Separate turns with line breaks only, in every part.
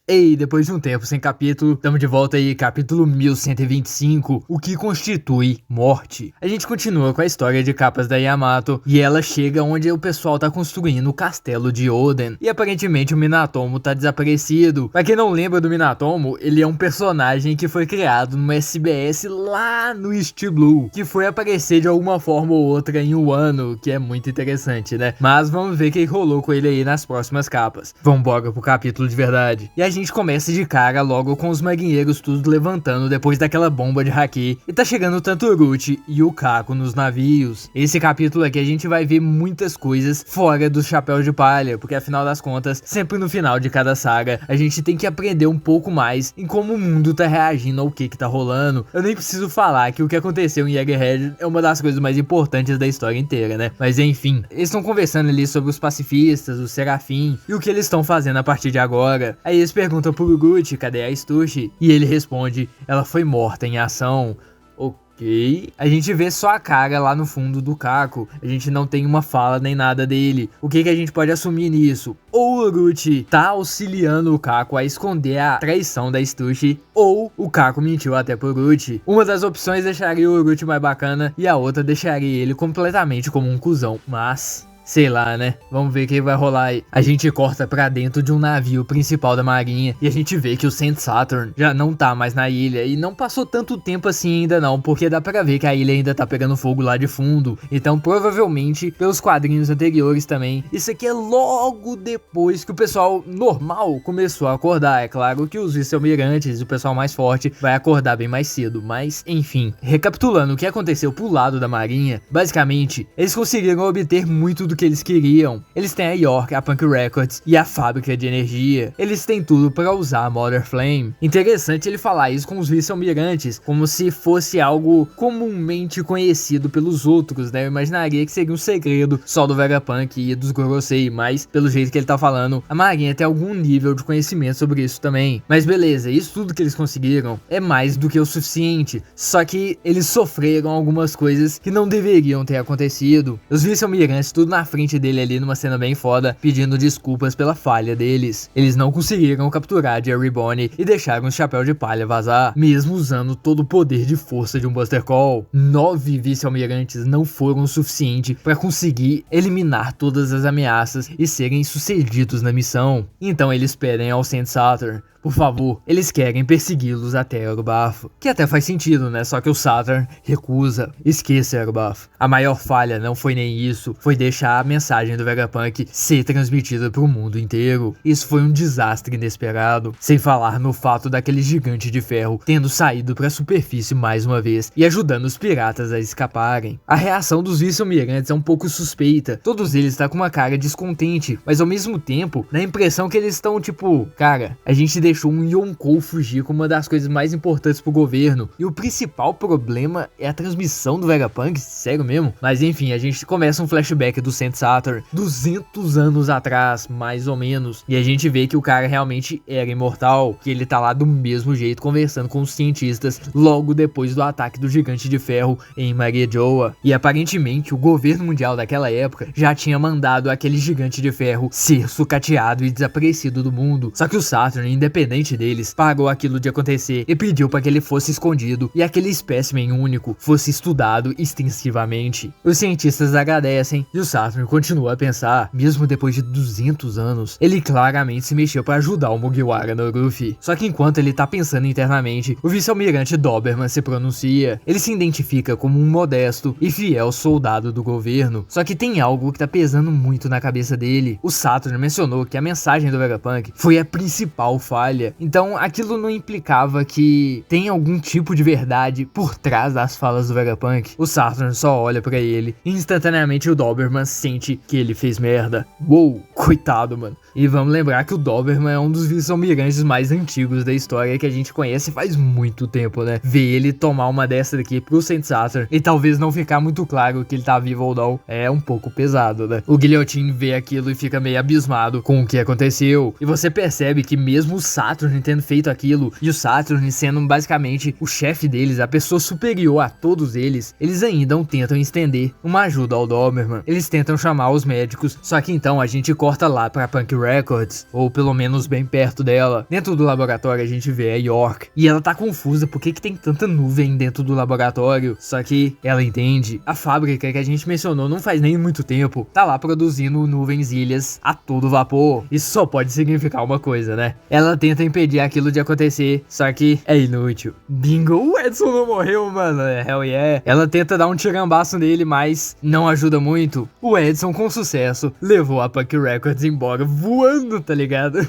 Ei, depois de um tempo sem capítulo, estamos de volta aí, capítulo 1125, o que constitui morte. A gente continua com a história de capas da Yamato, e ela chega onde o pessoal tá construindo o castelo de Oden, e aparentemente o Minatomo tá desaparecido. Pra quem não lembra do Minatomo, ele é um personagem que foi criado no SBS lá no East Blue, que foi aparecer de alguma forma ou outra em Wano, que é muito interessante, né? Mas vamos ver o que rolou com ele aí nas próximas capas. Vambora pro capítulo de verdade. E a gente começa de cara logo com os marinheiros tudo levantando depois daquela bomba de haki, e tá chegando tanto o Orochi e o Kako nos navios. Esse capítulo aqui a gente vai ver muitas coisas fora do chapéu de palha, porque afinal das contas, sempre no final de cada saga, a gente tem que aprender um pouco mais em como o mundo tá reagindo ao que tá rolando. Eu nem preciso falar que o que aconteceu em Egghead é uma das coisas mais importantes da história inteira, né? Mas enfim, eles estão conversando ali sobre os pacifistas, o Serafim, e o que eles estão fazendo a partir de agora. Aí eles perguntam pro Orochi, cadê a Stushi? E ele responde, ela foi morta em ação. Ok, a gente vê só a cara lá no fundo do Kako, a gente não tem uma fala nem nada dele. O que a gente pode assumir nisso? Ou o Orochi tá auxiliando o Kako a esconder a traição da Stushi, ou o Kako mentiu até pro Orochi. Uma das opções deixaria o Orochi mais bacana e a outra deixaria ele completamente como um cuzão, mas... sei lá, né? Vamos ver o que vai rolar aí. A gente corta pra dentro de um navio principal da marinha e a gente vê que o Saint Saturn já não tá mais na ilha. E não passou tanto tempo assim ainda não, porque dá pra ver que a ilha ainda tá pegando fogo lá de fundo. Então provavelmente, pelos quadrinhos anteriores também, isso aqui é logo depois que o pessoal normal começou a acordar. É claro que os vice-almirantes e o pessoal mais forte vai acordar bem mais cedo. Mas enfim, recapitulando o que aconteceu pro lado da marinha, basicamente, eles conseguiram obter muito do que eles queriam. Eles têm a York, a Punk Records e a fábrica de energia. Eles têm tudo para usar a Mother Flame. Interessante ele falar isso com os vice-almirantes, como se fosse algo comumente conhecido pelos outros, né? Eu imaginaria que seria um segredo só do Vegapunk e dos Gorosei, mas pelo jeito que ele tá falando, a marinha tem algum nível de conhecimento sobre isso também. Mas beleza, isso tudo que eles conseguiram é mais do que o suficiente, só que eles sofreram algumas coisas que não deveriam ter acontecido. Os vice-almirantes tudo na frente dele ali numa cena bem foda, pedindo desculpas pela falha deles. Eles não conseguiram capturar Jerry Bonnie e deixaram o chapéu de palha vazar, mesmo usando todo o poder de força de um Buster Call. 9 vice-almirantes não foram o suficiente para conseguir eliminar todas as ameaças e serem sucedidos na missão. Então eles pedem ao Saint Saturn, por favor, eles querem persegui-los até Erubafo. Que até faz sentido, né? Só que o Saturn recusa. Esqueça Erubafo. A maior falha não foi nem isso, foi deixar a mensagem do Vegapunk ser transmitida pro mundo inteiro. Isso foi um desastre inesperado. Sem falar no fato daquele gigante de ferro tendo saído pra superfície mais uma vez e ajudando os piratas a escaparem. A reação dos vice-almirantes é um pouco suspeita. Todos eles estão com uma cara descontente, mas ao mesmo tempo, dá a impressão que eles estão tipo, cara, a gente deixou um Yonkou fugir como uma das coisas mais importantes pro governo. E o principal problema é a transmissão do Vegapunk, sério mesmo? Mas enfim, a gente começa um flashback do Saint Saturn 200 anos atrás, mais ou menos. E a gente vê que o cara realmente era imortal, que ele tá lá do mesmo jeito conversando com os cientistas logo depois do ataque do gigante de ferro em Maria Joa. E aparentemente o governo mundial daquela época já tinha mandado aquele gigante de ferro ser sucateado e desaparecido do mundo. Só que o Saturn, independente deles, pagou aquilo de acontecer e pediu para que ele fosse escondido e aquele espécimen único fosse estudado extensivamente. Os cientistas agradecem e o Saturn continua a pensar, mesmo depois de 200 anos, ele claramente se mexeu para ajudar o Mugiwara no Luffy. Só que enquanto ele tá pensando internamente, o vice-almirante Doberman se pronuncia. Ele se identifica como um modesto e fiel soldado do governo. Só que tem algo que tá pesando muito na cabeça dele. O Saturn mencionou que a mensagem do Vegapunk foi a principal falha. Então aquilo não implicava que tem algum tipo de verdade por trás das falas do Vegapunk. O Saturn só olha pra ele e instantaneamente o Doberman sente que ele fez merda. Uou, coitado, mano. E vamos lembrar que o Doberman é um dos vice-almirantes mais antigos da história que a gente conhece faz muito tempo, né? Ver ele tomar uma dessa daqui pro Saint Saturn e talvez não ficar muito claro que ele tá vivo ou não é um pouco pesado, né? O Guillotine vê aquilo e fica meio abismado com o que aconteceu. E você percebe que mesmo o Saturn tendo feito aquilo e o Saturn sendo basicamente o chefe deles, a pessoa superior a todos eles ainda tentam estender uma ajuda ao Doberman. Eles tentam chamar os médicos, só que então a gente corta lá pra Punk Records, ou pelo menos bem perto dela. Dentro do laboratório a gente vê a York, e ela tá confusa porque que tem tanta nuvem dentro do laboratório, só que ela entende. A fábrica que a gente mencionou não faz nem muito tempo, tá lá produzindo nuvens ilhas a todo vapor. Isso só pode significar uma coisa, né? Ela tenta impedir aquilo de acontecer, só que é inútil. Bingo, o Edson não morreu, mano, hell yeah. Ela tenta dar um tirambaço nele, mas não ajuda muito. O Edson, com sucesso, levou a Punk Records embora voando, tá ligado?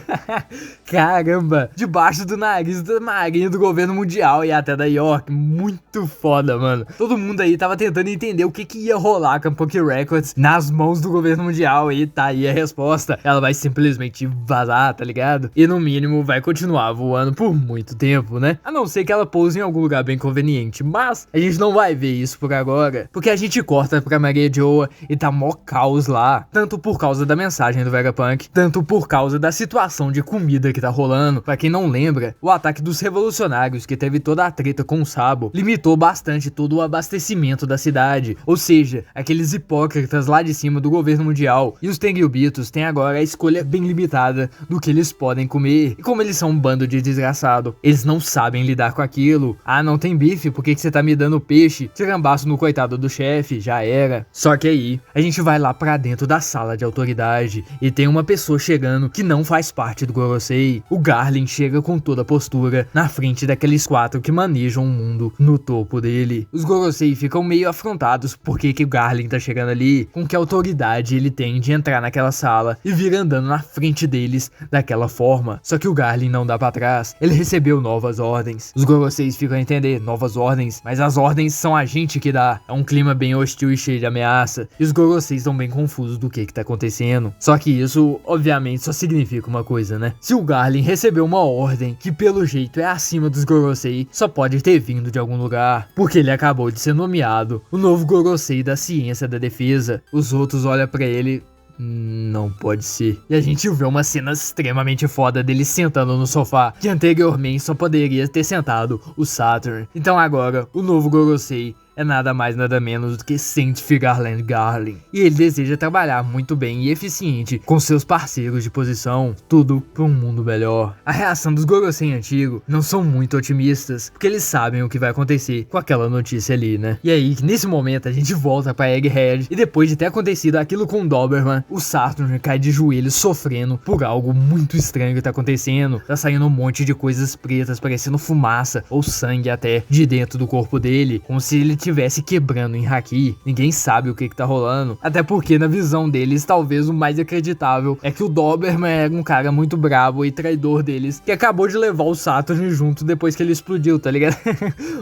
Caramba, debaixo do nariz da marinha do governo mundial e até da York. Muito foda, mano. Todo mundo aí tava tentando entender o que ia rolar com a Punk Records nas mãos do governo mundial, e tá aí a resposta. Ela vai simplesmente vazar, tá ligado? E no mínimo vai continuar voando por muito tempo, né? A não ser que ela pouse em algum lugar bem conveniente, mas a gente não vai ver isso por agora, porque a gente corta pra Maria Joa e tá mó caos lá, tanto por causa da mensagem do Vegapunk, tanto por causa da situação de comida que tá rolando. Pra quem não lembra, o ataque dos revolucionários, que teve toda a treta com o Sabo, limitou bastante todo o abastecimento da cidade, ou seja, aqueles hipócritas lá de cima do governo mundial e os Tenryubitos têm agora a escolha bem limitada do que eles podem comer, e como eles são um bando de desgraçado, eles não sabem lidar com aquilo. Ah, não tem bife, por que você tá me dando peixe? Tirambaço no coitado do chefe, já era. Só que aí, a gente vai lá pra dentro da sala de autoridade e tem uma pessoa chegando que não faz parte do Gorosei. O Garlin chega com toda a postura na frente daqueles 4 que manejam o mundo no topo dele. Os Gorosei ficam meio afrontados porque que o Garlin tá chegando ali, com que autoridade ele tem de entrar naquela sala e vir andando na frente deles daquela forma. Só que o Garlin não dá pra trás, ele recebeu novas ordens. Os Goroseis ficam a entender, novas ordens, mas as ordens são a gente que dá. É um clima bem hostil e cheio de ameaça, e os Goroseis estão bem confusos do que tá acontecendo. Só que isso, obviamente, só significa uma coisa, né? Se o Garlin recebeu uma ordem que pelo jeito é acima dos Gorosei, só pode ter vindo de algum lugar, porque ele acabou de ser nomeado o novo Gorosei da ciência da defesa. Os outros olham pra ele: não pode ser. E a gente vê uma cena extremamente foda dele sentando no sofá, que anteriormente só poderia ter sentado o Saturn. Então agora, o novo Gorosei é nada mais nada menos do que Scientific Garland Garlin. E ele deseja trabalhar muito bem e eficiente com seus parceiros de posição, tudo para um mundo melhor. A reação dos Gorosei antigos não são muito otimistas, porque eles sabem o que vai acontecer com aquela notícia ali, né? E aí, nesse momento, a gente volta pra Egghead, e depois de ter acontecido aquilo com o Doberman, o Saturn cai de joelhos sofrendo por algo muito estranho que tá acontecendo. Tá saindo um monte de coisas pretas, parecendo fumaça ou sangue até, de dentro do corpo dele, como se ele estivesse quebrando em haki. Ninguém sabe o que tá rolando, até porque na visão deles talvez o mais acreditável é que o Doberman era um cara muito brabo e traidor deles, que acabou de levar o Saturn junto depois que ele explodiu, tá ligado?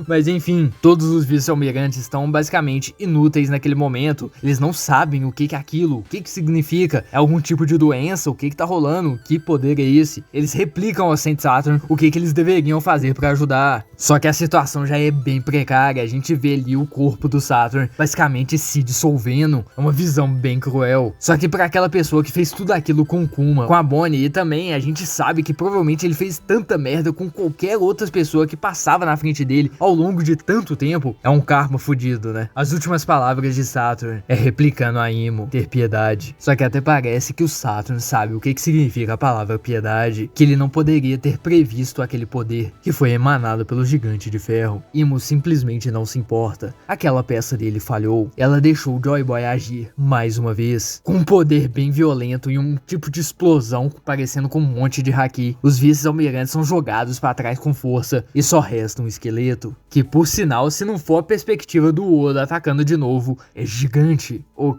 Mas enfim, todos os vice-almirantes estão basicamente inúteis naquele momento. Eles não sabem o que é aquilo, o que significa, é algum tipo de doença, o que tá rolando, que poder é esse. Eles replicam ao Saint Saturn o que eles deveriam fazer pra ajudar. Só que a situação já é bem precária, a gente vê ali o corpo do Saturn basicamente se dissolvendo. É uma visão bem cruel. Só que pra aquela pessoa que fez tudo aquilo com Kuma, com a Bonnie, e também a gente sabe que provavelmente ele fez tanta merda com qualquer outra pessoa que passava na frente dele ao longo de tanto tempo, é um karma fudido, né? As últimas palavras de Saturn é replicando a Imo, ter piedade. Só que até parece que o Saturn sabe o que significa a palavra piedade, que ele não poderia ter previsto aquele poder que foi emanado pelo gigante de ferro. Imo simplesmente não se importa. Aquela peça dele falhou. Ela deixou o Joy Boy agir mais uma vez, com um poder bem violento e um tipo de explosão parecendo com um monte de haki. Os vice-almirantes são jogados para trás com força e só resta um esqueleto, que por sinal, se não for a perspectiva do Oda atacando de novo, é gigante. O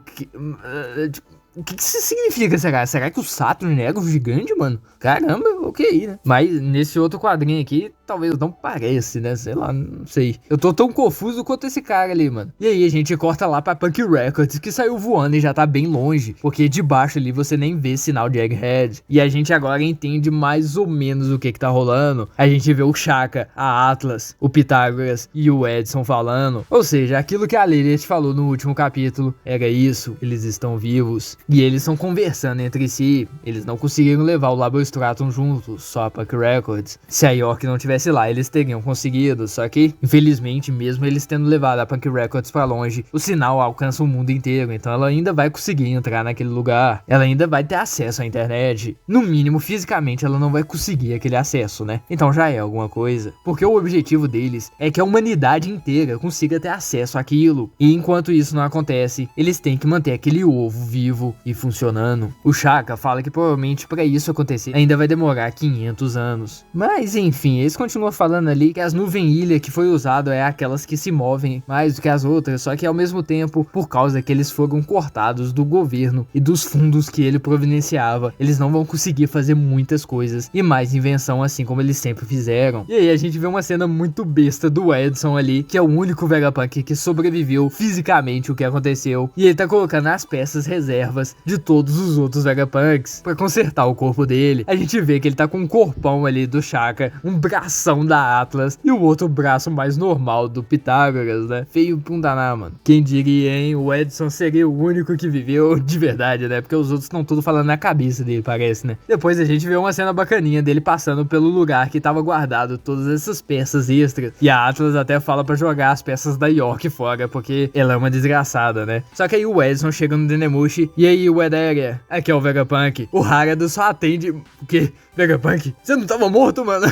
que isso significa, será? Será que o Saturn era o gigante, mano? Caramba, ok, né? Mas nesse outro quadrinho aqui, talvez não parece, né? Sei lá, não sei. Eu tô tão confuso quanto esse cara ali, mano. E aí a gente corta lá pra Punk Records, que saiu voando e já tá bem longe, porque debaixo ali você nem vê sinal de Egghead. E a gente agora entende mais ou menos o que tá rolando. A gente vê o Shaka, a Atlas, o Pitágoras e o Edson falando. Ou seja, aquilo que a Lilith falou no último capítulo era isso, eles estão vivos. E eles estão conversando entre si. Eles não conseguiram levar o Labo Stratum juntos, só a Punk Records. Se a York não tivesse lá, eles teriam conseguido. Só que, infelizmente, mesmo eles tendo levado a Punk Records pra longe, o sinal alcança o mundo inteiro. Então ela ainda vai conseguir entrar naquele lugar. Ela ainda vai ter acesso à internet. No mínimo, fisicamente, ela não vai conseguir aquele acesso, né? Então já é alguma coisa. Porque o objetivo deles é que a humanidade inteira consiga ter acesso àquilo. E enquanto isso não acontece, eles têm que manter aquele ovo vivo e funcionando. O Shaka fala que provavelmente para isso acontecer ainda vai demorar 500 anos. Mas enfim, eles continuam falando ali que as nuvens-ilha que foi usado é aquelas que se movem mais do que as outras, só que ao mesmo tempo, por causa que eles foram cortados do governo e dos fundos que ele providenciava, eles não vão conseguir fazer muitas coisas e mais invenção assim como eles sempre fizeram. E aí a gente vê uma cena muito besta do Edson ali, que é o único Vegapunk que sobreviveu fisicamente o que aconteceu, e ele tá colocando as peças reservas de todos os outros Vegapunks pra consertar o corpo dele. A gente vê que ele tá com um corpão ali do Shaka, um bração da Atlas e o outro braço mais normal do Pitágoras, né? Feio pra um danar, mano. Quem diria, hein? O Edson seria o único que viveu de verdade, né? Porque os outros estão tudo falando na cabeça dele, parece, né? Depois a gente vê uma cena bacaninha dele passando pelo lugar que tava guardado todas essas peças extras. E a Atlas até fala pra jogar as peças da York fora, porque ela é uma desgraçada, né? Só que aí o Edson chega no Dendemushi, e aí o Ederia, aqui é o Vegapunk. O Harado só atende, porque... Vegapunk, você não tava morto, mano?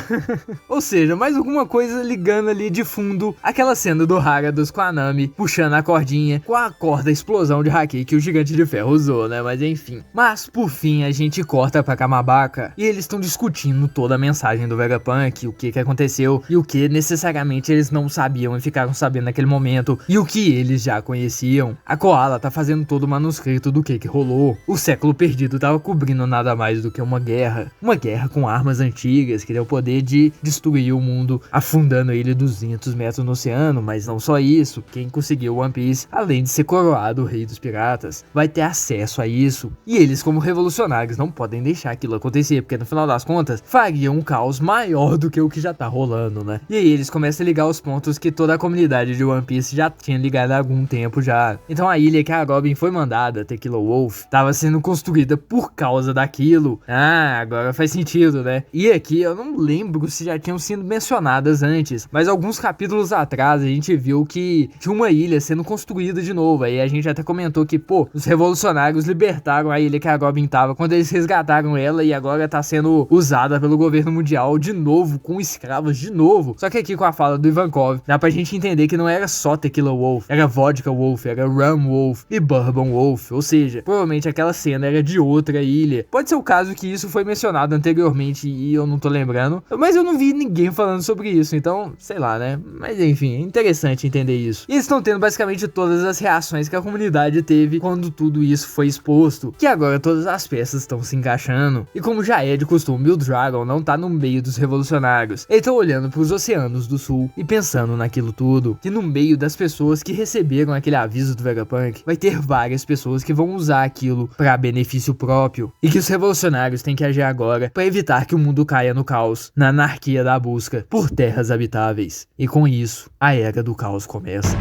Ou seja, mais alguma coisa ligando ali de fundo aquela cena do Harados com a Nami puxando a cordinha com a corda explosão de haki que o Gigante de Ferro usou, né? Mas enfim. Mas por fim a gente corta pra Kamabaka e eles estão discutindo toda a mensagem do Vegapunk, o que aconteceu e o que necessariamente eles não sabiam e ficaram sabendo naquele momento e o que eles já conheciam. A Koala tá fazendo todo o manuscrito do que rolou. O século perdido tava cobrindo nada mais do que uma guerra com armas antigas que deu o poder de destruir o mundo, afundando ele 200 metros no oceano. Mas não só isso, quem conseguiu One Piece, além de ser coroado o rei dos piratas, vai ter acesso a isso. E eles, como revolucionários, não podem deixar aquilo acontecer, porque no final das contas, fariam um caos maior do que o que já tá rolando, né? E aí eles começam a ligar os pontos que toda a comunidade de One Piece já tinha ligado há algum tempo já. Então a ilha que a Robin foi mandada, Tequila Wolf, tava sendo construída por causa daquilo. Ah, agora faz sentido, né? E aqui eu não lembro se já tinham sido mencionadas antes, mas alguns capítulos atrás a gente viu que tinha uma ilha sendo construída de novo. Aí a gente até comentou que, pô, os revolucionários libertaram a ilha que a Robin tava quando eles resgataram ela e agora tá sendo usada pelo governo mundial de novo, com escravos de novo. Só que aqui com a fala do Ivankov, dá pra gente entender que não era só Tequila Wolf, era Vodka Wolf, era Rum Wolf e Bourbon Wolf, ou seja, provavelmente aquela cena era de outra ilha. Pode ser o caso que isso foi mencionado anteriormente e eu não tô lembrando, mas eu não vi ninguém falando sobre isso, então, sei lá, né? Mas enfim, é interessante entender isso. E eles estão tendo basicamente todas as reações que a comunidade teve quando tudo isso foi exposto, que agora todas as peças estão se encaixando. E como já é de costume, o Dragon não tá no meio dos revolucionários. Ele tá olhando pros oceanos do sul e pensando naquilo tudo, que no meio das pessoas que receberam aquele aviso do Vegapunk, vai ter várias pessoas que vão usar aquilo pra benefício próprio, e que os revolucionários têm que agir agora para evitar que o mundo caia no caos, na anarquia da busca por terras habitáveis. E com isso, a Era do Caos começa.